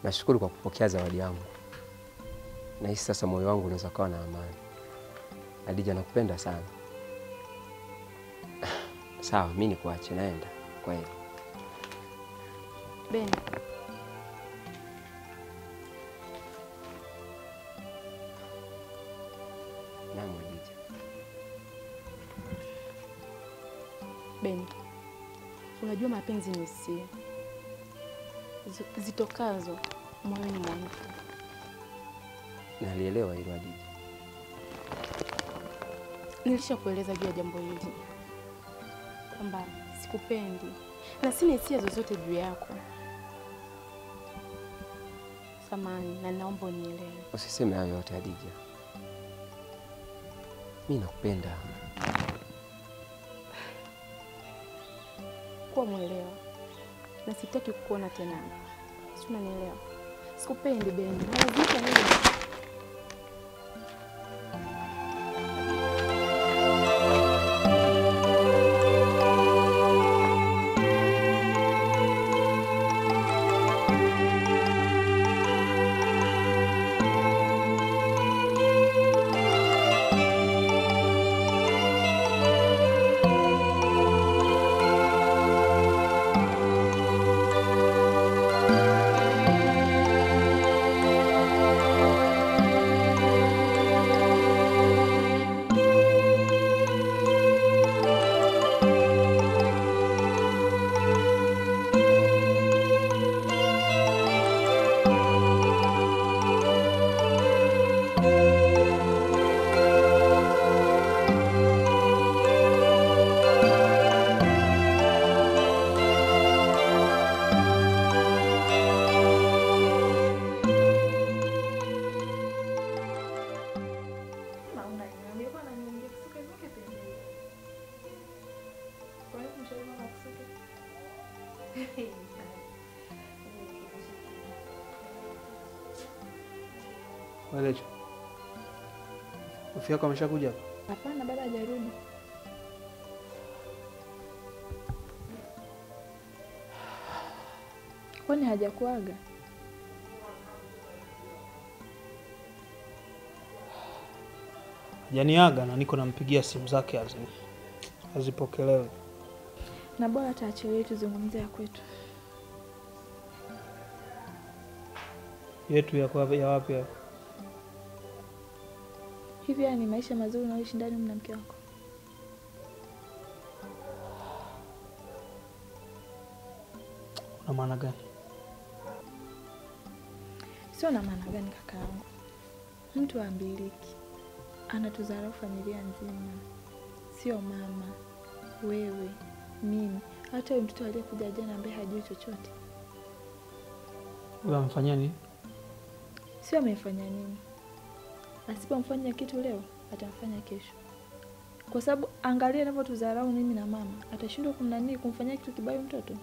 Nashukuru kwa kupokea zawadi yangu. Na hisi sasa moyo wangu unaweza kuwa na amani. Hadija, nakupenda sana. Sawa, mimi nikuache naenda. Kwa hiyo Ben. Naam Hadija. Ben. Unajua mapenzi ni hisia zitokazo moyoni mwa mtu. Nalielewa hilo Hadija. Nilishakueleza juu ya jambo hili kwamba sikupendi na sina hisia zozote juu yako. Samahani na naomba unielewe. Usiseme hayo yote Hadija. Mimi nakupenda. Kuwa mwelewa. Na sitaki kukuona tena. Si unanielewa? Sikupendi Ben. Lazima nini? Walecho. Rafiki yako ameshakuja? Hapana, baba hajarudi. Kwani hajakuaga? Hajaniaga na niko nampigia simu zake hazipokelewi. Na bora taachilie tuzungumzie ya kwetu. Yetu ya wapi hapo? Hivi ni maisha mazuri unayoishi ndani na mke wako? Una maana gani? Sio na maana gani kakaangu. Mtu ambiliki anatudharau familia nzima. Sio mama, wewe, mimi, hata yule mtoto aliyekuja jana ambaye hajui chochote. Wewe amfanyia nini? Sio amefanya nini. Asipomfanya kitu leo, atamfanya kesho. Kwa sababu angalia anavyotudharau mimi na mama, atashindwa kumfanyia kitu kibaya mtoto.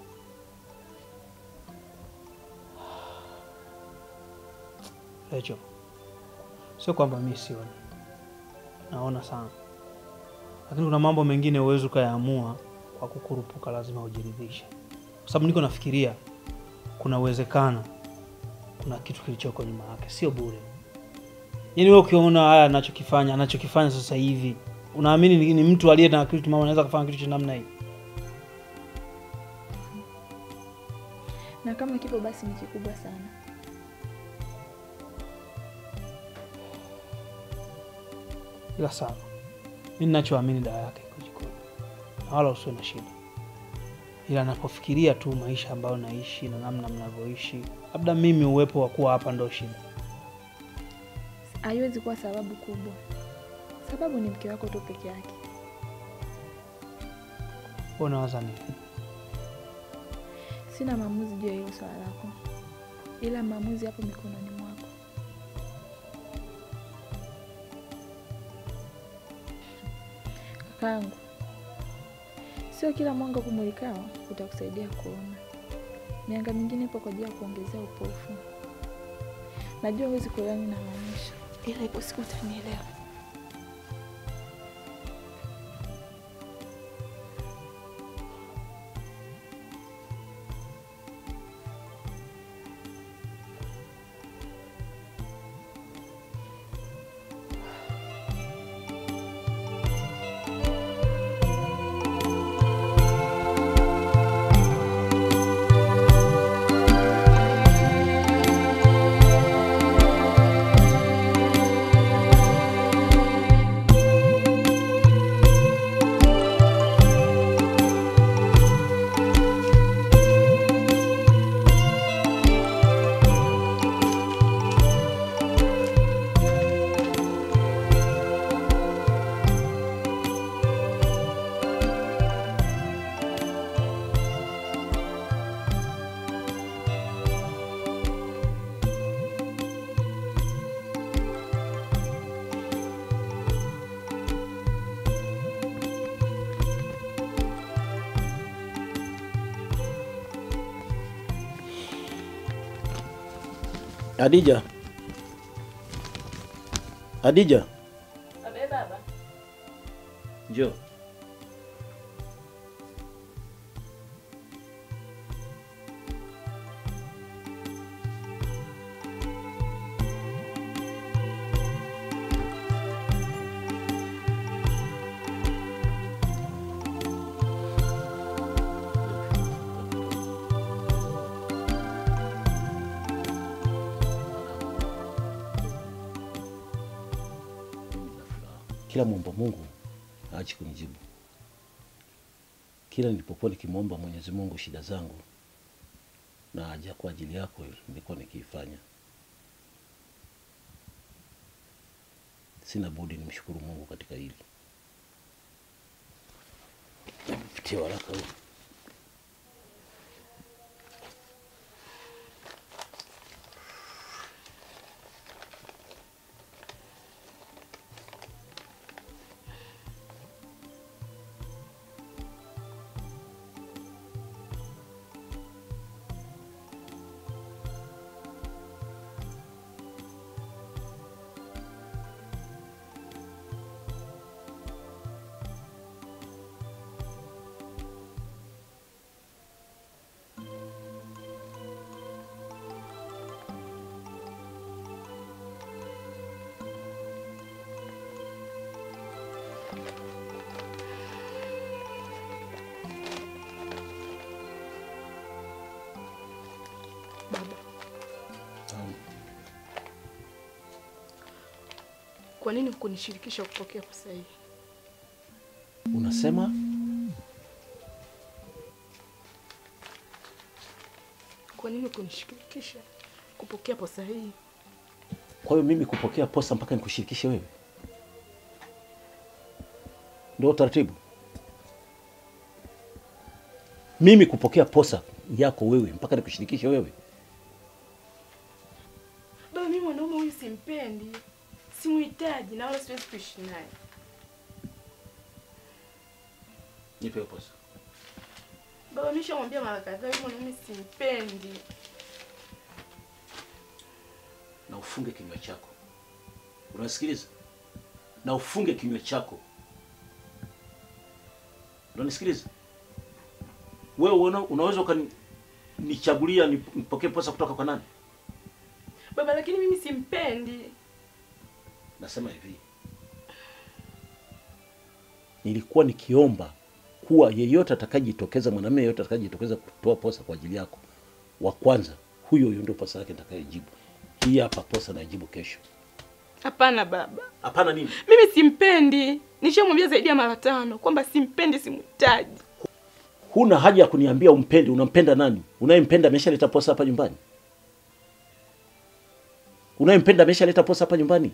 Lecho. Sio kwamba mimi sioni. Naona sana. Lakini kuna mambo mengine uwezo kayaamua kwa kukurupuka, lazima ujiridhishe. Kwa sababu niko nafikiria kuna uwezekano kuna kitu kilichoko nyuma yake, sio bure. Yaani wewe ukiona haya anachokifanya sasa hivi, unaamini ni mtu aliye na akili timamu anaweza kufanya kitu cha namna hii? Na kama kipo basi ni kikubwa sana. Ila sawa. Mimi ninachoamini dawa yake iko jikoni. Na wala usiwe na shida. Ila napofikiria tu maisha ambayo naishi na namna mnavyoishi, labda mimi uwepo wa kuwa hapa ndio shida. Haiwezi kuwa sababu kubwa. Sababu ni mke wako tu peke yake. Unawaza nini? Sina maamuzi juu ya hilo swala lako. Ila maamuzi hapo mikononi mwako. Kakaangu, sio kila mwanga kumulikao utakusaidia kuona. Mianga mingine ipo kwa ajili ya kuongezea upofu. Najua huwezi kuelewa nini namaanisha, ila ipo siku utanielewa. Adija. Adija. Abe baba. Njoo. Kila muomba Mungu haachi kunijibu. Kila nilipokuwa nikimwomba Mwenyezi Mungu shida zangu na haja kwa ajili yako nilikuwa nikiifanya. Sina budi nimshukuru Mungu katika hili. Pitia waraka huu. Baba. Kwa nini hukunishirikisha kupokea pesa hii? Unasema? Kwa nini hukunishirikisha kupokea pesa hii? Kwa hiyo mimi kupokea posa mpaka nikushirikishe wewe? Ndio taratibu? Mimi kupokea posa yako wewe mpaka nikushirikishe wewe? Baba, mimi mwanaume huyu simpendi. Simuhitaji na wala siwezi kuishi naye. Nipe posa. Baba, mimi nishamwambia mara kadhaa huyu mwanaume simpendi. Na ufunge kinywa chako. Unasikiliza? Na ufunge kinywa chako. Unanisikiliza? Wewe unaweza ukanichagulia nipokee posa kutoka kwa nani? Baba, lakini mimi simpendi. Nasema hivi. Nilikuwa nikiomba kuwa yeyote atakayejitokeza, mwanamume yeyote atakayejitokeza kutoa posa kwa ajili yako, wa kwanza huyo ndio posa yake nitakayejibu. Hii hapa posa najibu kesho. Hapana baba. Hapana nini? Mimi simpendi. Nishamwambia zaidi ya mara 5 kwamba simpendi, simhitaji. Huna haja ya kuniambia umpendi. Unampenda nani? Unayempenda ameshaleta posa hapa nyumbani? Unayempenda ameshaleta posa hapa nyumbani?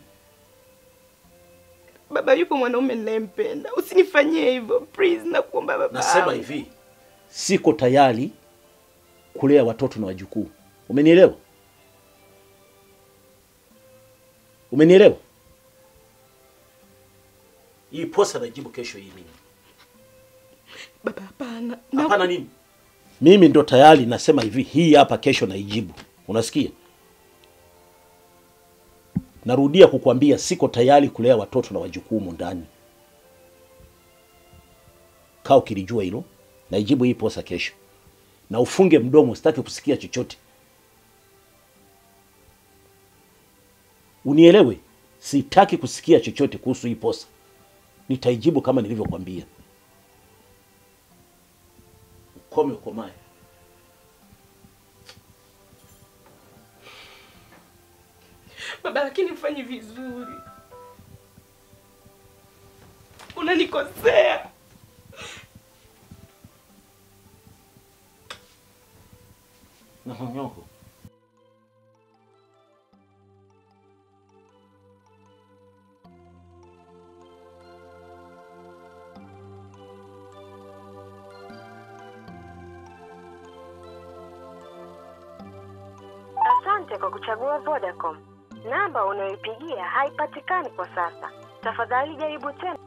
Baba, yupo mwanaume ninayempenda. Usinifanyie hivyo, please, nakuomba baba. Nasema hivi, siko tayari kulea watoto na wajukuu. Umenielewa? Umenielewa? Hii posa najibu kesho hii mimi. Baba, hapana. Hapana nini? Mimi ndo tayari nasema hivi, hii hapa kesho naijibu. Unasikia? Narudia kukuambia siko tayari kulea watoto na wajukuu ndani. Kaa ukilijua hilo, naijibu hii posa kesho. Na ufunge mdomo, sitaki kusikia chochote. Unielewe? Sitaki kusikia chochote kuhusu hii posa. Nitaijibu kama nilivyokuambia. Ukome ukomae. Baba, lakini mfanyi vizuri. Unanikosea. Na honyoko. Asante kwa kuchagua Vodacom. Namba unayoipigia haipatikani kwa sasa. Tafadhali jaribu tena.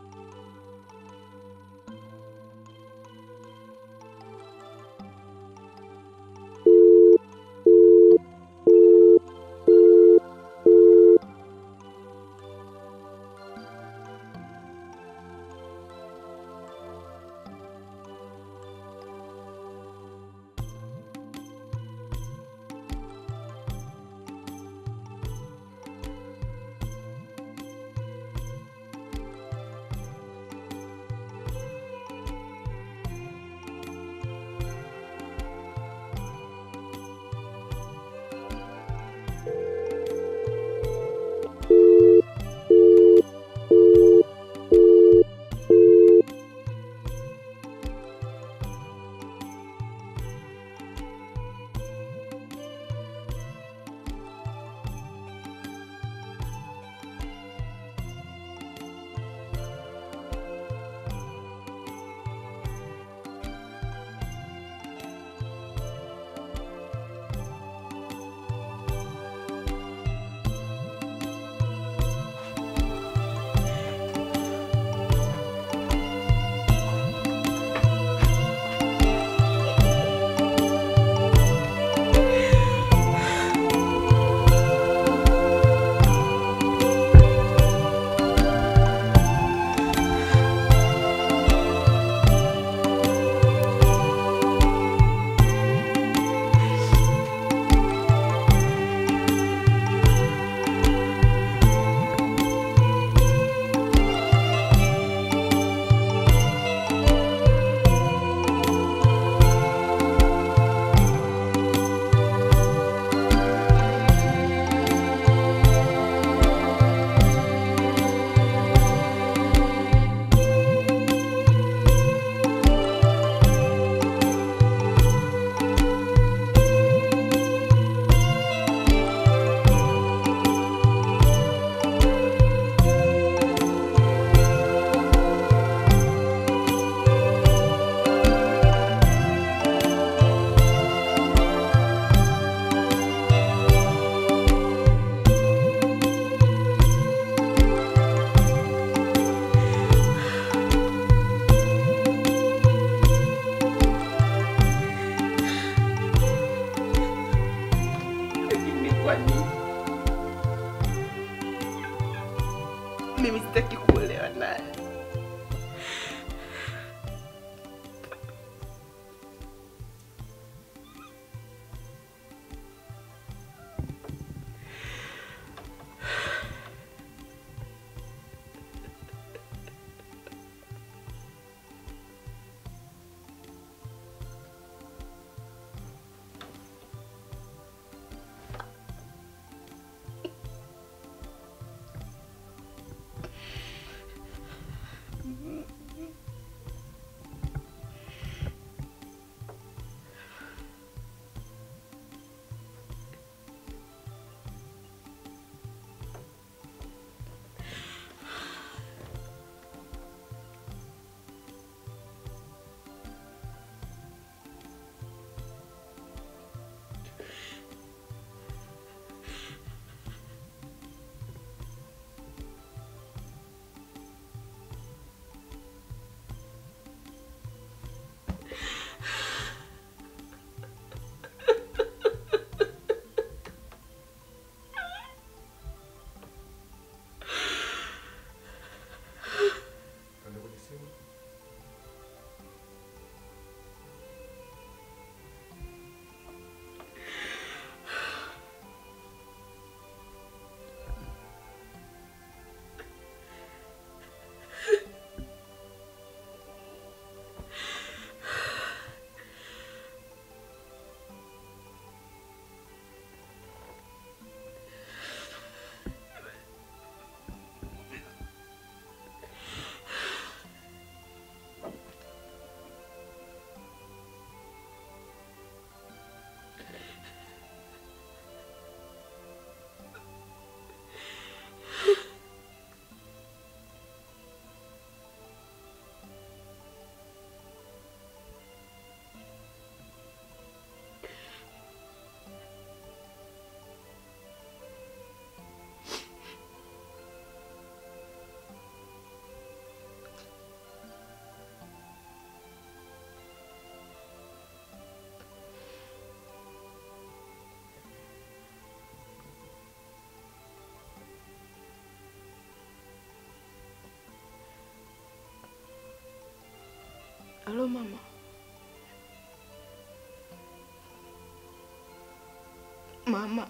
Halo mama. Mama.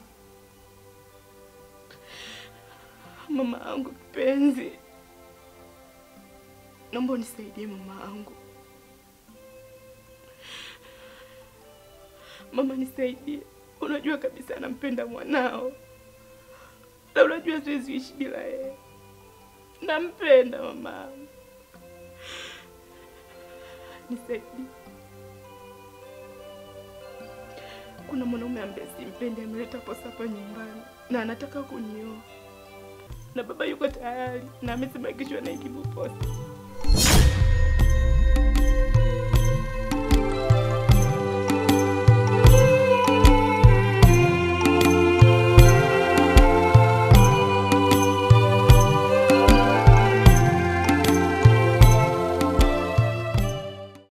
Mama yangu kipenzi. Naomba unisaidie mama yangu. Mama nisaidie. Unajua kabisa nampenda mwanao. Na unajua siwezi ishi bila yeye. Nampenda mama. Nisaidie. Kuna mwanaume ambaye simpendi ameleta posa hapa nyumbani na anataka kunioa. Na baba yuko tayari na amesema kesho anaijibu posa.